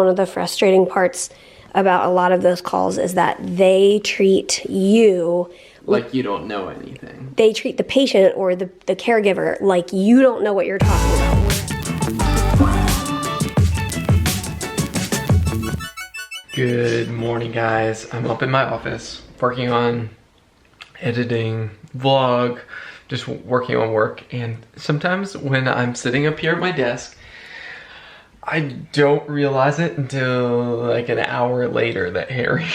One of the frustrating parts about a lot of those calls is that they treat you like you don't know anything. They treat the patient or the caregiver like you don't know what you're talking about. Good morning, guys. I'm up in my office working on editing, vlog, just working on work. And sometimes when I'm sitting up here at my desk, I don't realize it until like an hour later that Harry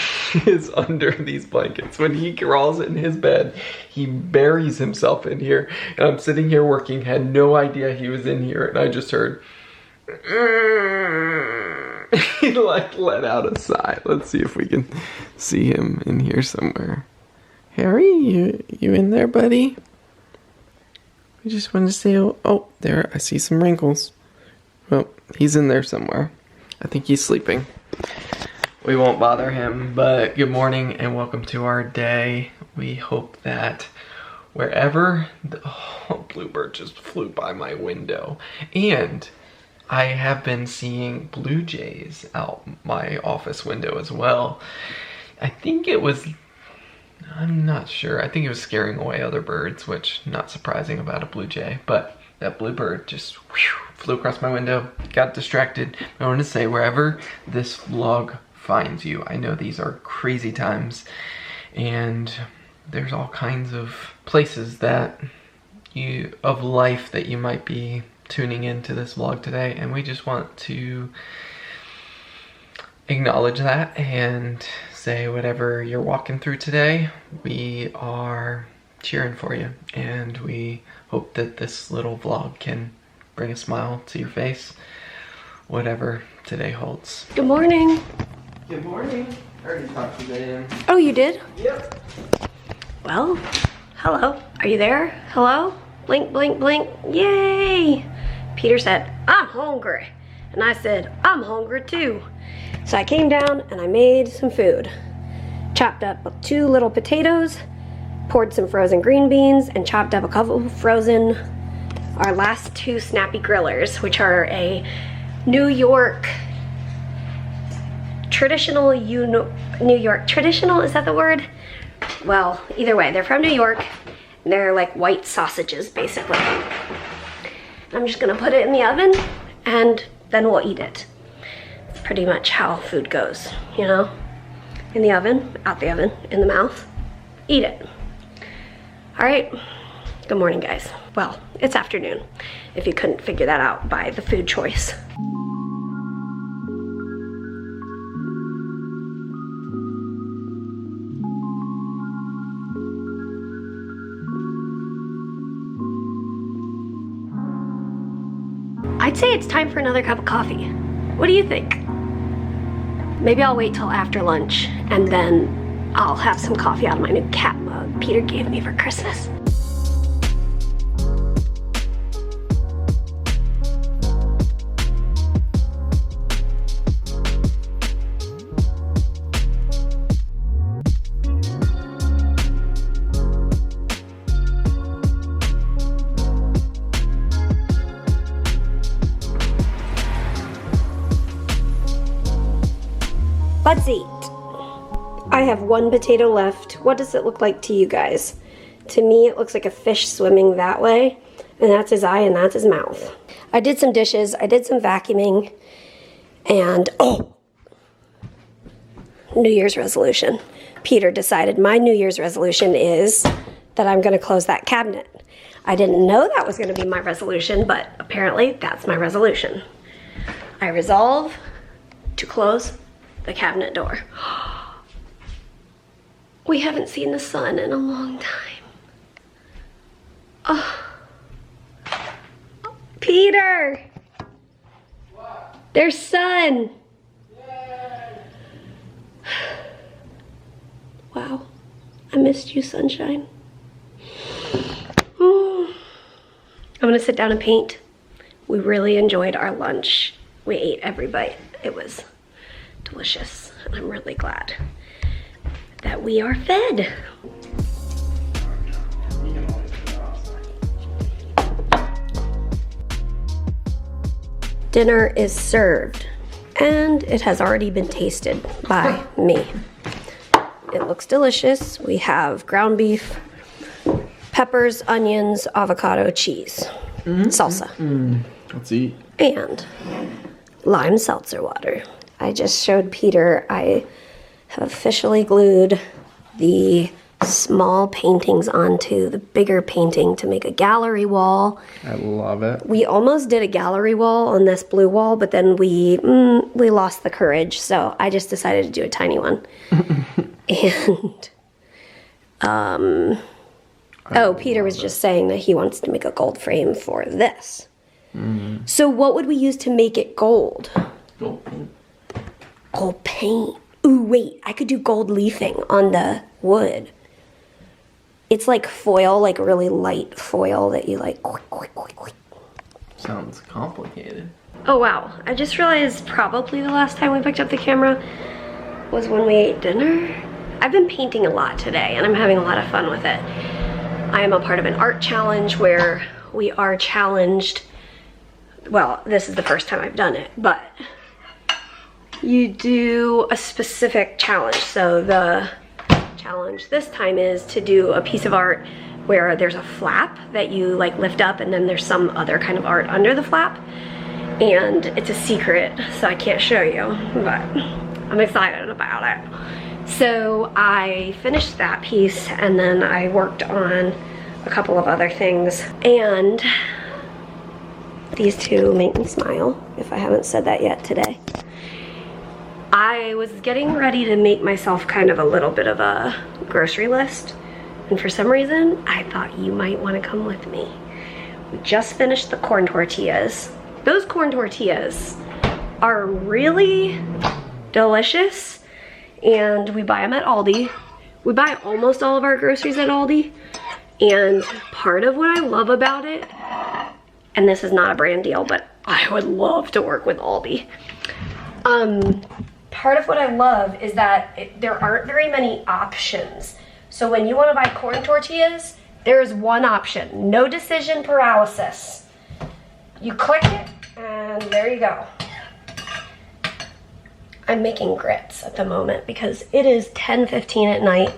is under these blankets. When he crawls in his bed, he buries himself in here. And I'm sitting here working, had no idea he was in here, and I just heard, he like let out a sigh. Let's see if we can see him in here somewhere. Harry, you in there, buddy? I just wanted to say, oh, there, I see some wrinkles. Well, he's in there somewhere. I think he's sleeping. We won't bother him, but good morning and welcome to our day. We hope that wherever bluebird just flew by my window. And I have been seeing blue jays out my office window as well. I think it was, I'm not sure. I think it was scaring away other birds, which not surprising about a blue jay, but that bluebird just flew across my window, got distracted. I want to say, wherever this vlog finds you, I know these are crazy times, and there's all kinds of places that of life that you might be tuning into this vlog today, and we just want to acknowledge that and say whatever you're walking through today, we are cheering for you, and we hope that this little vlog can bring a smile to your face, whatever today holds. Good morning. Good morning. I already talked to Dan. Oh, you did? Yep. Well, hello. Are you there? Hello? Blink, blink, blink. Yay! Peter said, I'm hungry. And I said, I'm hungry too. So I came down and I made some food. Chopped up 2 little potatoes, poured some frozen green beans, and chopped up a couple frozen, our last 2 snappy grillers, which are a New York traditional, New York traditional, is that the word? Well, either way, they're from New York. They're like white sausages, basically. I'm just gonna put it in the oven and then we'll eat it. It's pretty much how food goes, you know? In the oven, out the oven, in the mouth, eat it. All right, good morning, guys. Well, it's afternoon, if you couldn't figure that out by the food choice. I'd say it's time for another cup of coffee. What do you think? Maybe I'll wait till after lunch and then I'll have some coffee out of my new cat mug Peter gave me for Christmas. Let's eat. I have 1 potato left. What does it look like to you guys? To me, it looks like a fish swimming that way, and that's his eye and that's his mouth. I did some dishes, I did some vacuuming, and New Year's resolution. Peter decided my New Year's resolution is that I'm gonna close that cabinet. I didn't know that was gonna be my resolution, but apparently that's my resolution. I resolve to close the cabinet door. We haven't seen the sun in a long time. Oh. Peter! What? There's sun! Yay. Wow, I missed you, sunshine. I'm gonna sit down and paint. We really enjoyed our lunch. We ate every bite. It was delicious, and I'm really glad that we are fed. Dinner is served. and it has already been tasted by me. It looks delicious. We have ground beef, peppers, onions, avocado, cheese, salsa. Let's eat. And lime seltzer water. I just showed Peter I have officially glued the small paintings onto the bigger painting to make a gallery wall. I love it. We almost did a gallery wall on this blue wall, but then we lost the courage, so I just decided to do a tiny one. And Peter was just saying that he wants to make a gold frame for this. So what would we use to make it gold? Gold paint. Gold paint. Ooh, wait, I could do gold leafing on the wood. It's like foil, like really light foil that you like. Sounds complicated. Oh wow, I just realized probably the last time we picked up the camera was when we ate dinner. I've been painting a lot today and I'm having a lot of fun with it. I am a part of an art challenge where we are challenged. Well, this is the first time I've done it, but you do a specific challenge. So the challenge this time is to do a piece of art where there's a flap that you like lift up and then there's some other kind of art under the flap. And it's a secret, so I can't show you, but I'm excited about it. So I finished that piece and then I worked on a couple of other things. And these two make me smile, if I haven't said that yet today. I was getting ready to make myself kind of a little bit of a grocery list. And for some reason, I thought you might want to come with me. We just finished the corn tortillas. Those corn tortillas are really delicious. And we buy them at Aldi. We buy almost all of our groceries at Aldi. And part of what I love about it, and this is not a brand deal, but I would love to work with Aldi. Part of what I love is that there aren't very many options. So when you want to buy corn tortillas, there is one option. No decision paralysis. You click it, and there you go. I'm making grits at the moment because it is 10:15 at night,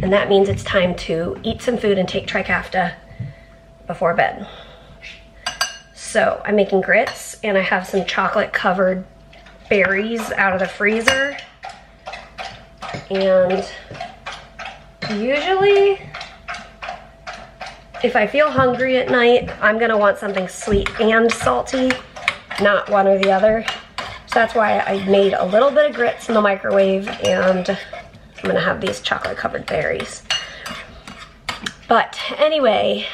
and that means it's time to eat some food and take Trikafta before bed. So I'm making grits, and I have some chocolate covered berries out of the freezer. And usually, if I feel hungry at night, I'm gonna want something sweet and salty, not one or the other. So that's why I made a little bit of grits in the microwave, and I'm gonna have these chocolate covered berries. But anyway,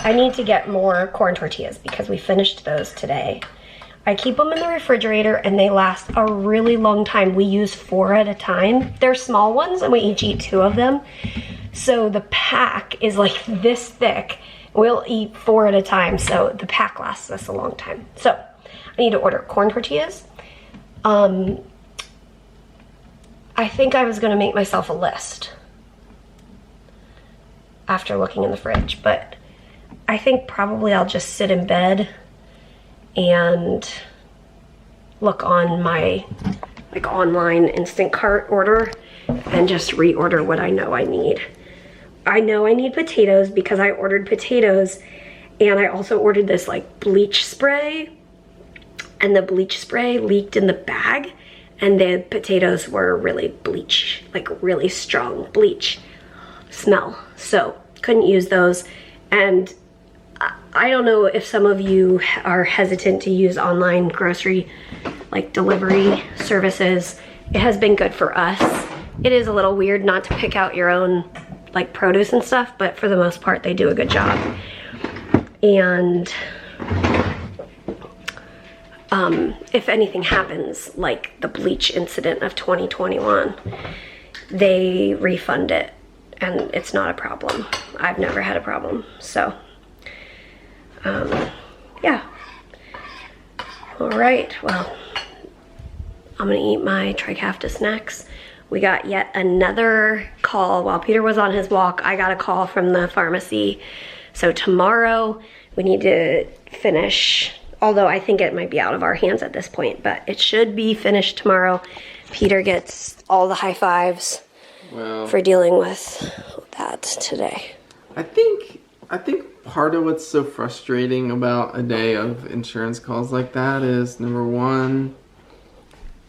I need to get more corn tortillas because we finished those today. I keep them in the refrigerator and they last a really long time. We use 4 at a time. They're small ones and we each eat 2 of them. So the pack is like this thick. We'll eat 4 at a time, so the pack lasts us a long time. So I need to order corn tortillas. I think I was gonna make myself a list after looking in the fridge, but I think probably I'll just sit in bed and look on my online instant cart order and just reorder what I know I need. I know I need potatoes because I ordered potatoes, and I also ordered this like bleach spray, and the bleach spray leaked in the bag, and the potatoes were really bleach, like really strong bleach smell. So couldn't use those. And I don't know if some of you are hesitant to use online grocery like delivery services. It has been good for us. It is a little weird not to pick out your own like produce and stuff, but for the most part they do a good job. And if anything happens, like the bleach incident of 2021, they refund it and it's not a problem. I've never had a problem, so yeah. All right, well, I'm gonna eat my Trikafta snacks. We got yet another call while Peter was on his walk. I got a call from the pharmacy. So tomorrow we need to finish although I think it might be out of our hands at this point, but it should be finished tomorrow. Peter gets all the high fives for dealing with that today. I think part of what's so frustrating about a day of insurance calls like that is, number one,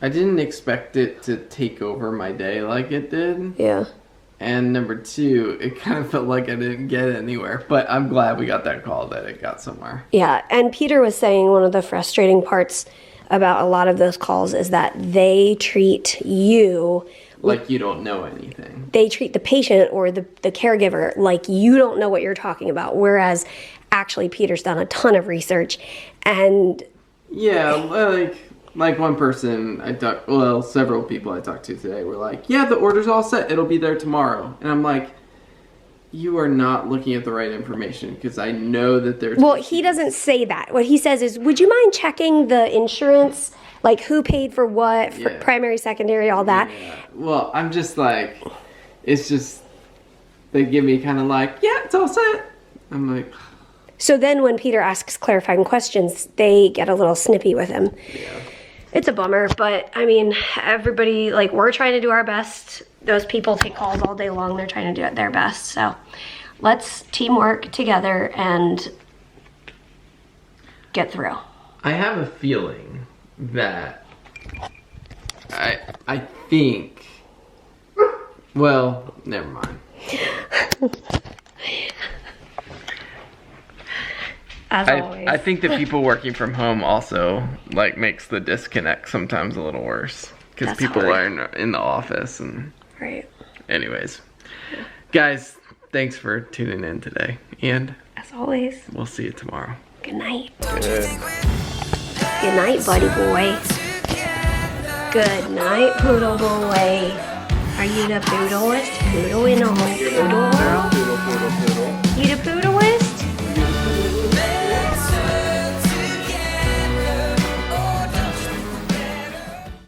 I didn't expect it to take over my day like it did. Yeah. And number two, it kind of felt like I didn't get anywhere. But I'm glad we got that call, that it got somewhere. Yeah, and Peter was saying one of the frustrating parts about a lot of those calls is that they treat you like you don't know anything. They treat the patient or the caregiver like you don't know what you're talking about, whereas actually Peter's done a ton of research. And yeah, like one person several people I talked to today were like, yeah, the order's all set, it'll be there tomorrow. And I'm like, you are not looking at the right information, because I know that there's... Well, he doesn't say that. What he says is, would you mind checking the insurance, like who paid for what, for primary, secondary, all that? Yeah. Well, I'm just like, it's just, they give me kind of like, yeah, it's all set. I'm like... So then when Peter asks clarifying questions, they get a little snippy with him. Yeah. It's a bummer, but I mean, everybody, like, we're trying to do our best. Those people take calls all day long. They're trying to do it their best. So let's teamwork together and get through. I have a feeling that I think, well, never mind. As always. I think that people working from home also, like, makes the disconnect sometimes a little worse. Because people are in the office and... Right. Anyways. Guys, thanks for tuning in today. And... as always. We'll see you tomorrow. Good night. Good. Good night, buddy boy. Good night, poodle boy. Are you the poodlest poodle in the whole poodle world?